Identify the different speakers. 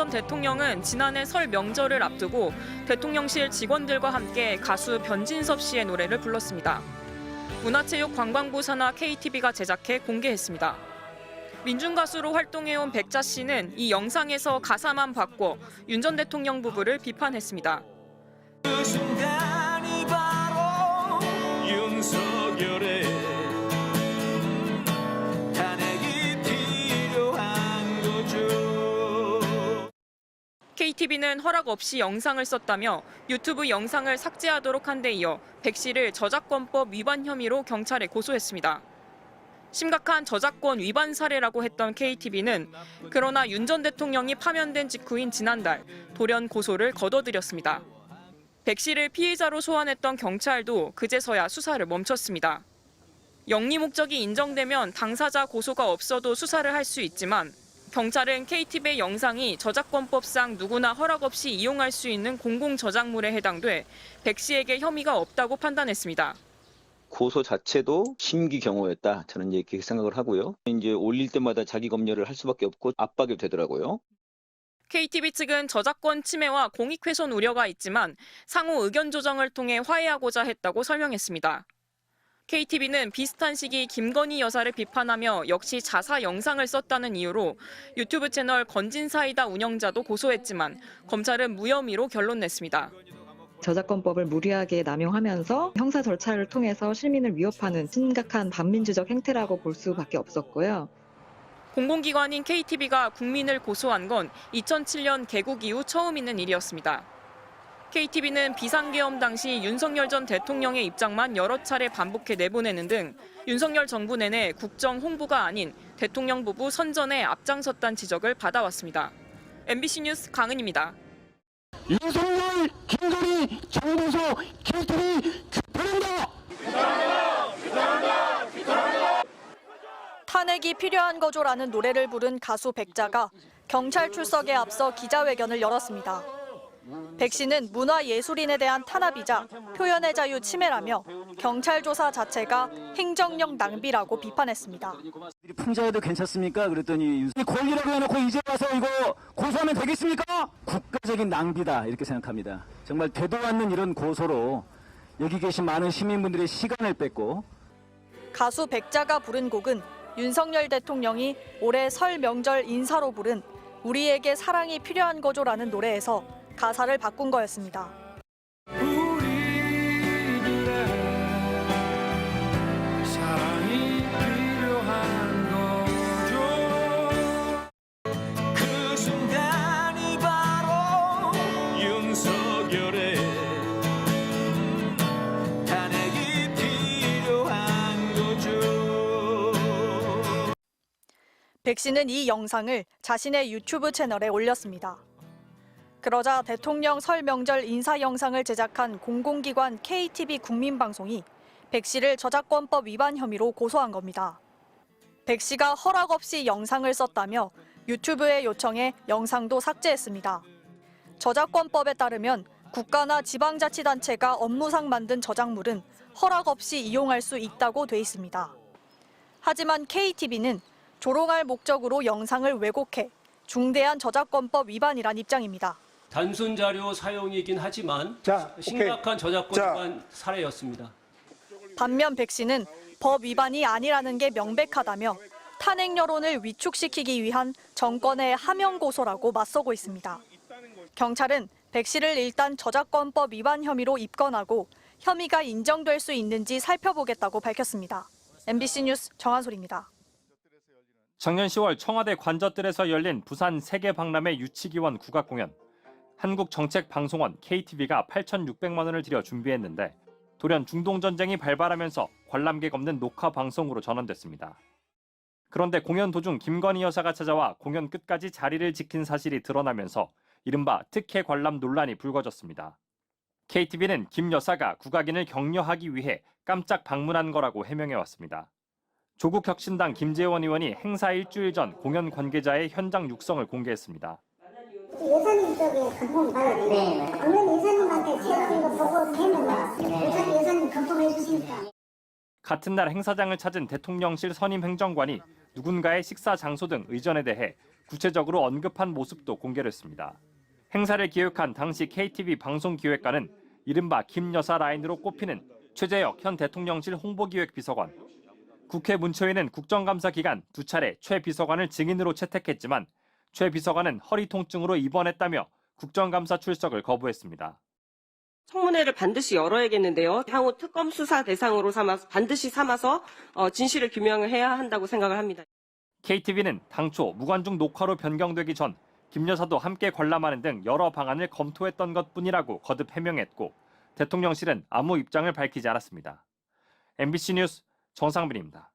Speaker 1: 전 대통령은 지난해 설 명절을 앞두고 대통령실 직원들과 함께 가수 변진섭 씨의 노래를 불렀습니다. 문화체육관광부 산하 KTV가 제작해 공개했습니다. 민중가수로 활동해온 백자 씨는 이 영상에서 가사만 바꿔 윤 전 대통령 부부를 비판했습니다.
Speaker 2: 그 순간이 바로 윤석열의 탄핵이 필요한 거죠.
Speaker 1: KTV는 허락 없이 영상을 썼다며 유튜브 영상을 삭제하도록 한 데 이어 백 씨를 저작권법 위반 혐의로 경찰에 고소했습니다. 심각한 저작권 위반 사례라고 했던 KTV는 그러나 윤 전 대통령이 파면된 직후인 지난달 돌연 고소를 거둬들였습니다. 백 씨를 피해자로 소환했던 경찰도 그제서야 수사를 멈췄습니다. 영리 목적이 인정되면 당사자 고소가 없어도 수사를 할 수 있지만 경찰은 KTV의 영상이 저작권법상 누구나 허락 없이 이용할 수 있는 공공저작물에 해당돼 백 씨에게 혐의가 없다고 판단했습니다.
Speaker 3: 고소 자체도 심기 경호였다. 저는 이렇게 생각을 하고요. 이제 올릴 때마다 자기 검열을 할 수밖에 없고 압박이 되더라고요.
Speaker 1: KTV 측은 저작권 침해와 공익훼손 우려가 있지만 상호 의견 조정을 통해 화해하고자 했다고 설명했습니다. KTV는 비슷한 시기 김건희 여사를 비판하며 역시 자사 영상을 썼다는 이유로 유튜브 채널 건진사이다 운영자도 고소했지만 검찰은 무혐의로 결론 냈습니다.
Speaker 4: 저작권법을 무리하게 남용하면서 형사 절차를 통해서 시민을 위협하는 심각한 반민주적 행태라고 볼 수밖에 없었고요.
Speaker 1: 공공기관인 KTV가 국민을 고소한 건 2007년 개국 이후 처음 있는 일이었습니다. KTV는 비상계엄 당시 윤석열 전 대통령의 입장만 여러 차례 반복해 내보내는 등 윤석열 정부 내내 국정 홍보가 아닌 대통령 부부 선전에 앞장섰다는 지적을 받아왔습니다. MBC 뉴스 강은입니다.
Speaker 5: 윤석열, 김건희 정보소 KTV 규탄한다!
Speaker 6: 탄핵이 필요한 거죠라는 노래를 부른 가수 백자가 경찰 출석에 앞서 기자회견을 열었습니다. 백 씨는 문화예술인에 대한 탄압이자 표현의 자유 침해라며 경찰 조사 자체가 행정력 낭비라고 비판했습니다.
Speaker 5: 풍자해도 괜찮습니까? 그랬더니 권리라고 해놓고 이제 와서 이거 고소하면 되겠습니까? 국가적인 낭비다 이렇게 생각합니다. 정말 되도 않는 이런 고소로 여기 계신 많은 시민분들의 시간을 뺏고
Speaker 6: 가수 백자가 부른 곡은 윤석열 대통령이 올해 설 명절 인사로 부른 우리에게 사랑이 필요한 거죠라는 노래에서 가사를 바꾼 거였습니다.
Speaker 2: 우리들의 사랑이 필요한 거죠. 그 순간이 바로 윤석열의 탄핵이 필요한 거죠.
Speaker 6: 백 씨는 이 영상을 자신의 유튜브 채널에 올렸습니다. 그러자 대통령 설 명절 인사 영상을 제작한 공공기관 KTV 국민방송이 백 씨를 저작권법 위반 혐의로 고소한 겁니다. 백 씨가 허락 없이 영상을 썼다며 유튜브에 요청해 영상도 삭제했습니다. 저작권법에 따르면 국가나 지방자치단체가 업무상 만든 저작물은 허락 없이 이용할 수 있다고 돼 있습니다. 하지만 KTV는 조롱할 목적으로 영상을 왜곡해 중대한 저작권법 위반이란 입장입니다.
Speaker 7: 단순 자료 사용이긴 하지만 심각한 저작권 위반 사례였습니다.
Speaker 6: 반면 백 씨는 법 위반이 아니라는 게 명백하다며 탄핵 여론을 위축시키기 위한 정권의 하명 고소라고 맞서고 있습니다. 경찰은 백 씨를 일단 저작권법 위반 혐의로 입건하고 혐의가 인정될 수 있는지 살펴보겠다고 밝혔습니다. MBC 뉴스 정한솔입니다.
Speaker 8: 작년 10월 청와대 관저뜰에서 열린 부산 세계박람회 유치기원 국악공연. 한국정책방송원 KTV가 8,600만 원을 들여 준비했는데 돌연 중동전쟁이 발발하면서 관람객 없는 녹화방송으로 전환됐습니다. 그런데 공연 도중 김건희 여사가 찾아와 공연 끝까지 자리를 지킨 사실이 드러나면서 이른바 특혜 관람 논란이 불거졌습니다. KTV는 김 여사가 국악인을 격려하기 위해 깜짝 방문한 거라고 해명해왔습니다. 조국혁신당 김재원 의원이 행사 일주일 전 공연 관계자의 현장 육성을 공개했습니다.
Speaker 9: 여사님 쪽에 컨펌 받아야 돼요. 공연 여사님한테 제가 이거 보고 되면 여사님 컨펌해 주시니까.
Speaker 8: 같은 날 행사장을 찾은 대통령실 선임 행정관이 누군가의 식사 장소 등 의전에 대해 구체적으로 언급한 모습도 공개됐습니다. 행사를 기획한 당시 KTV 방송기획관은 이른바 김여사 라인으로 꼽히는 최재혁 현 대통령실 홍보기획비서관. 국회 문체위는 국정감사 기간 2차례 최 비서관을 증인으로 채택했지만 최 비서관은 허리 통증으로 입원했다며 국정감사 출석을 거부했습니다.
Speaker 10: 청문회를 반드시 열어야겠는데요. 향후 특검 수사 대상으로 반드시 삼아서 진실을 규명을 해야 한다고 생각을 합니다.
Speaker 8: KTV는 당초 무관중 녹화로 변경되기 전 김 여사도 함께 관람하는 등 여러 방안을 검토했던 것뿐이라고 거듭 해명했고 대통령실은 아무 입장을 밝히지 않았습니다. MBC 뉴스 정상빈입니다.